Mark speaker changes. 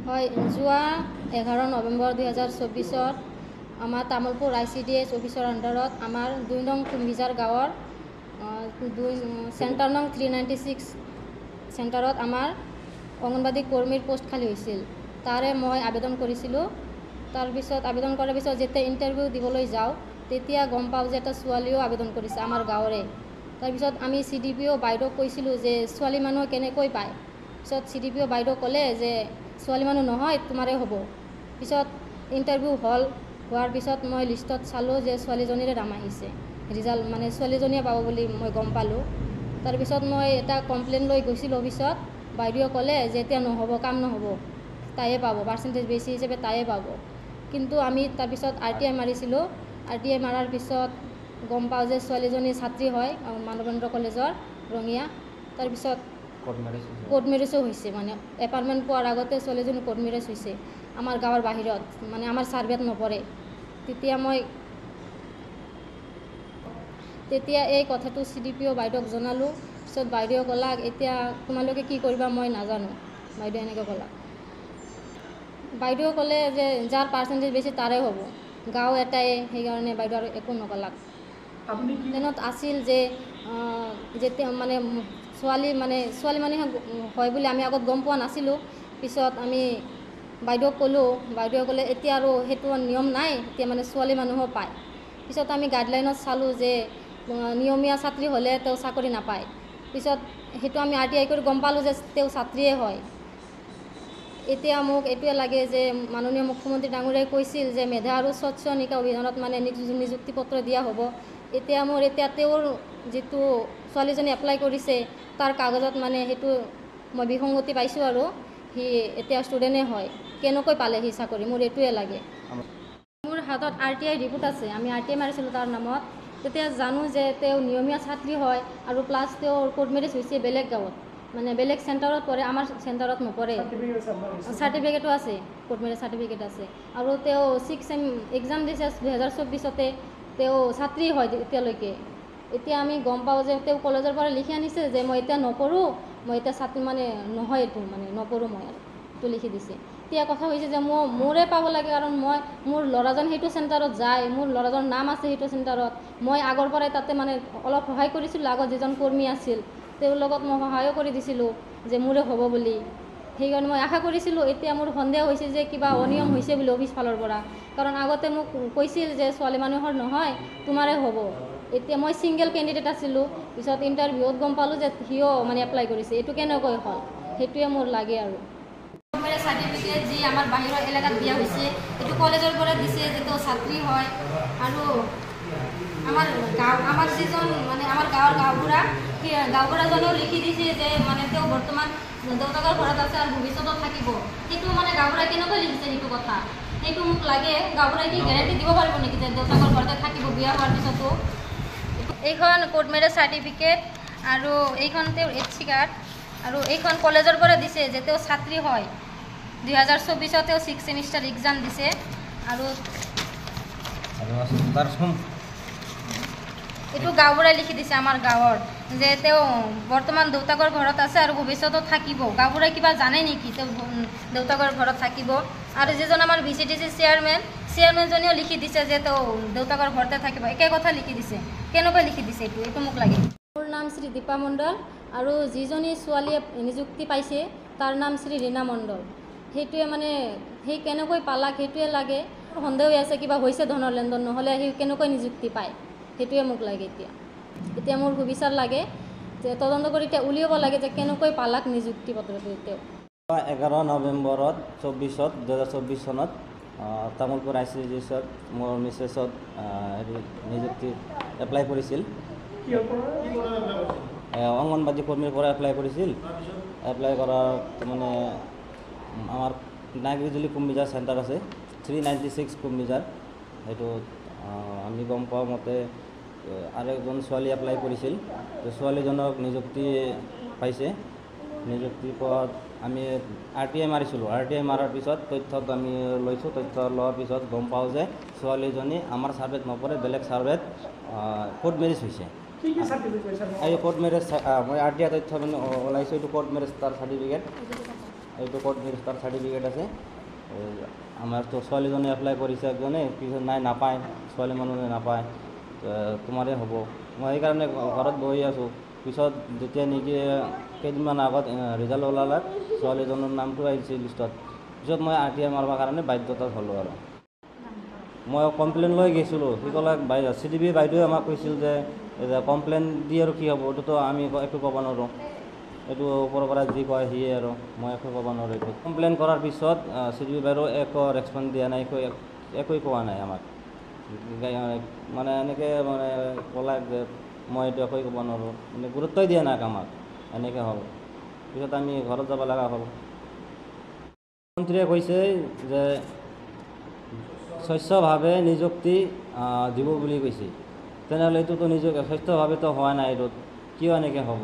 Speaker 1: হয়, যোৱা 11 নৱেম্বৰ 2024 আমাৰ তামোলপুৰ ICDS অফিচৰ আণ্ডাৰত আমাৰ 2 নং কুম্ভিজাৰ গাঁৱৰ চেণ্টাৰ নং 396 চেণ্টাৰত আমাৰ অংগনবাদী কৰ্মীৰ পোষ্ট খালী হৈছিল। তাৰে মই আবেদন কৰিছিলোঁ। তাৰপিছত আবেদন কৰাৰ পিছত যেতিয়া ইণ্টাৰভিউ দিবলৈ যাওঁ তেতিয়া গম পাওঁ যে এটা ছোৱালীও আবেদন কৰিছে আমাৰ গাঁৱৰে। তাৰপিছত আমি CDPO বাইদেউক কৈছিলোঁ যে ছোৱালী মানুহ কেনেকৈ পায়। পিছত CDPO বাইদেউ ক'লে যে ছোৱালী মানুহ নহয়, তোমাৰেই হ'ব। পিছত ইণ্টাৰভিউ হোৱাৰ পিছত মই লিষ্টত চালোঁ যে ছোৱালীজনীৰে নাম আহিছে। ৰিজাল্ট মানে ছোৱালীজনীয়ে পাব বুলি মই গম পালোঁ। তাৰপিছত মই এটা কমপ্লেইন লৈ গৈছিলোঁ অফিচত। বাইদেৱে ক'লে যে এতিয়া নহ'ব, কাম নহ'ব, তাইয়ে পাব, পাৰ্চেণ্টেজ বেছি হিচাপে তাইয়ে পাব। কিন্তু আমি তাৰপিছত RTI মাৰিছিলোঁ। RTI মাৰাৰ পিছত গম পাওঁ যে ছোৱালীজনী ছাত্ৰী হয় মানৱেন্দ্ৰ কলেজৰ ৰঙিয়া। তাৰপিছত কোৰ্ট মেৰেজো হৈছে, মানে এপাৰ্টমেণ্ট পোৱাৰ আগতে ছোৱালীজনী কোৰ্ট মেৰেজ হৈছে আমাৰ গাঁৱৰ বাহিৰত, মানে আমাৰ ছাৰ্ভেত নপৰে। তেতিয়া এই কথাটো CDPO বাইদেউক জনালোঁ। পিছত বাইদেৱে ক'লাক এতিয়া তোমালোকে কি কৰিবা মই নাজানো। বাইদেৱে এনেকৈ ক'লাক। বাইদেৱে ক'লে যে যাৰ পাৰ্চেণ্টেজ বেছি তাৰে হ'ব, গাঁও এটাই, সেইকাৰণে বাইদেউ আৰু একো নকলাক। ট্ৰেইনত আছিল যে যেতিয়া মানে ছোৱালী মানুহে হয় বুলি আমি আগত গম পোৱা নাছিলোঁ। পিছত আমি বাইদেউক ক'লোঁ, বাইদেৱে ক'লে এতিয়া আৰু সেইটো নিয়ম নাই, এতিয়া মানে ছোৱালী মানুহো পায়। পিছত আমি গাইডলাইনত চালোঁ যে নিয়মীয়া ছাত্ৰী হ'লে তেওঁ চাকৰি নাপায়। পিছত সেইটো আমি RTI কৰি গম পালোঁ যে তেওঁ ছাত্ৰীয়ে হয়। এতিয়া মোক এইটোৱে লাগে যে মাননীয় মুখ্যমন্ত্ৰী ডাঙৰীয়াই কৈছিল যে মেধা আৰু স্বচ্ছ নিকা অভিযানত মানে নিযুক্তি পত্ৰ দিয়া হ'ব। এতিয়া তেওঁৰ যিটো ছোৱালীজনী এপ্লাই কৰিছে তাৰ কাগজত মানে সেইটো মই বিসংগতি পাইছোঁ আৰু সি এতিয়া ষ্টুডেণ্টে হয়, কেনেকৈ পালে সি চাকৰি, মোৰ এইটোৱে লাগে। মোৰ হাতত RTI ৰিপোৰ্ট আছে, আমি RTI মাৰিছিলোঁ তাৰ নামত। তেতিয়া জানো যে তেওঁ নিয়মীয়া ছাত্ৰী হয় আৰু প্লাছ তেওঁৰ কোৰ্ট মেৰেজ হৈছে বেলেগ গাঁৱত, মানে বেলেগ চেণ্টাৰত পৰে, আমাৰ চেণ্টাৰত নপৰে। চাৰ্টিফিকেটো আছে, কোৰ্ট মেৰেজ চাৰ্টিফিকেট আছে। আৰু তেওঁ 6th ছেম এক্সাম দিছে 2024-তে, তেওঁ ছাত্ৰী হয় এতিয়ালৈকে। এতিয়া আমি গম পাওঁ যে তেওঁ কলেজৰ পৰা লিখি আনিছে যে মই এতিয়া নপঢ়োঁ, মই এতিয়া ছাত্ৰী মানে নহয়, এইটো মানে নপঢ়োঁ মই আৰু এইটো লিখি দিছে। এতিয়া কথা হৈছে যে মোৰে পাব লাগে, কাৰণ মোৰ ল'ৰাজন সেইটো চেণ্টাৰত যায়, মোৰ ল'ৰাজনৰ নাম আছে সেইটো চেণ্টাৰত। মই আগৰ পৰাই তাতে মানে অলপ সহায় কৰিছিলোঁ, আগত যিজন কৰ্মী আছিল তেওঁৰ লগত মই সহায়ো কৰি দিছিলোঁ যে মোৰে হ'ব বুলি। সেইকাৰণে মই আশা কৰিছিলোঁ। এতিয়া মোৰ সন্দেহ হৈছে যে কিবা অনিয়ম হৈছে বুলি অফিচ ফালৰ পৰা, কাৰণ আগতে মোক কৈছিল যে ছোৱালী মানুহৰ নহয়, তোমাৰে হ'ব। এতিয়া মই ছিংগল কেণ্ডিডেট আছিলোঁ, পিছত ইণ্টাৰভিউত গম পালোঁ যে সিও মানে এপ্লাই কৰিছে। এইটো কেনেকৈ হ'ল, সেইটোৱে মোৰ লাগে। আৰু চাৰ্টিফিকেট যি আমাৰ বাহিৰৰ এলেকাত দিয়া হৈছে, এইটো কলেজৰ পৰা দিছে যে তেওঁ ছাত্ৰী হয়। আৰু আমাৰ যিজন মানে আমাৰ গাঁৱৰ গাঁওবুঢ়াজনেও লিখি দিছে যে মানে তেওঁ বৰ্তমান দেউতাকৰ ঘৰত আছে আৰু ভৱিষ্যতত থাকিব। সেইটো মানে গাঁওবুঢ়াই কেনেকৈ লিখিছে সেইটো কথা, সেইটো মোক লাগে। গাঁওবুঢ়াই কি গেৰাণ্টি দিব পাৰিব নেকি যে দেউতাকৰ ঘৰতে থাকিব বিয়া হোৱাৰ পিছতো? এইখন কোৰ্ট মেৰেজ চাৰ্টিফিকেট আৰু এইখন তেওঁৰ HC কাৰ্ড, আৰু এইখন কলেজৰ পৰা দিছে যে তেওঁ ছাত্ৰী হয়। 2024 তেওঁ 6th ছেমিষ্টাৰ এক্সাম দিছে। আৰু এইটো গাঁওবুঢ়াই লিখি দিছে আমাৰ গাঁৱৰ যে তেওঁ বৰ্তমান দেউতাকৰ ঘৰত আছে আৰু ভৱিষ্যতত থাকিব। গাঁওবুঢ়াই কিবা জানে নেকি তেওঁ দেউতাকৰ ঘৰত থাকিব? আৰু যিজন আমাৰ VCTC চেয়াৰমেনজনেও লিখি দিছে যে তেওঁ দেউতাকৰ ঘৰতে থাকিব। একে কথা লিখি দিছে, কেনেকৈ লিখি দিছে এইটো মোক লাগে। মোৰ নাম শ্ৰী দীপা মণ্ডল, আৰু যিজনী ছোৱালীয়ে নিযুক্তি পাইছে তাৰ নাম শ্ৰী ৰীণা মণ্ডল। সেইটোৱে মানে সেই কেনেকৈ পালাক সেইটোৱে লাগে। সন্দেহ হৈ আছে কিবা হৈছে ধনৰ লেনদেন, নহ'লে সি কেনেকৈ নিযুক্তি পায়, সেইটোৱে মোক লাগে। এতিয়া মোৰ সুবিচাৰ লাগে যে তদন্ত কৰি এতিয়া উলিয়াব লাগে যে কেনেকৈ পালাক নিযুক্তি পত্ৰটো। তেওঁ
Speaker 2: 11 নৱেম্বৰত 2024 চনত তামোলপুৰ ICDSত মোৰ মিছেছত নিযুক্তি এপ্লাই কৰিছিল। অংগনবাদী কৰ্মীৰ পৰা এপ্লাই কৰিছিল। এপ্লাই কৰাৰ মানে আমাৰ নাগৰিজুলি কুম্ভিজাৰ চেণ্টাৰ আছে 396 কুম্ভিজাৰ, সেইটো আমি গম পোৱা মতে আৰু এজন ছোৱালী এপ্লাই কৰিছিল। ছোৱালীজনক নিযুক্তি পাইছে। নিযুক্তি পোৱাত আমি RTI মাৰিছিলোঁ। RTI মাৰাৰ পিছত তথ্যত আমি লৈছোঁ। তথ্য লোৱাৰ পিছত গম পাওঁ যে ছোৱালীজনী আমাৰ ছাৰ্ভেত নপৰে, বেলেগ ছাৰ্ভেত কোৰ্ট মেৰেজ হৈছে। এই কোৰ্ট মেৰেজ মই RTI তথ্য মানে ওলাইছোঁ, এইটো কোৰ্ট মেৰেজ তাৰ চাৰ্টিফিকেট। এইটো ক'ত ৰেজিষ্টাৰ চাৰ্টিফিকেট আছে। আমাৰতো ছোৱালীজনী এপ্লাই কৰিছে একজনে, পিছত নাই নাপায়, ছোৱালী মানুহে নাপায়, তোমাৰে হ'ব। মই সেইকাৰণে ঘৰত বহি আছোঁ। পিছত যেতিয়া নেকি কেইদিনমান আগত ৰিজাল্ট ওলালে, ছোৱালীজনৰ নামটো আহিছে লিষ্টত। পিছত মই RTI মাৰিবৰ কাৰণে বাধ্যতাত হ'লোঁ আৰু। মই কমপ্লেইন লৈ গৈছিলোঁ। সি ক'লে CDP বাইদেৱে আমাক কৈছিল যে কমপ্লেইন দি আৰু কি হ'ব, এইটোতো আমি একো ক'ব নোৱাৰোঁ, এইটো ওপৰৰ পৰা যি কয় সিয়ে আৰু, মই একো ক'ব নোৱাৰোঁ এইটো। কমপ্লেইন কৰাৰ পিছত CDP বাইদেউ একো ৰেচপঞ্চ দিয়া নাই, একোৱেই কোৱা নাই আমাক। মানে এনেকৈ মানে ক'লে যে মই এইটো একোৱেই ক'ব নোৱাৰোঁ, মানে গুৰুত্বই দিয়া নাই আমাক, এনেকৈ হ'ল। পিছত আমি ঘৰত যাব লগা হ'ল। মন্ত্ৰীয়ে কৈছে যে স্বচ্ছভাৱে নিযুক্তি দিব বুলি কৈছে। তেনেহ'লে এইটোতো স্বচ্ছভাৱেতো হোৱা নাই, এইটোত কিয় এনেকৈ হ'ব?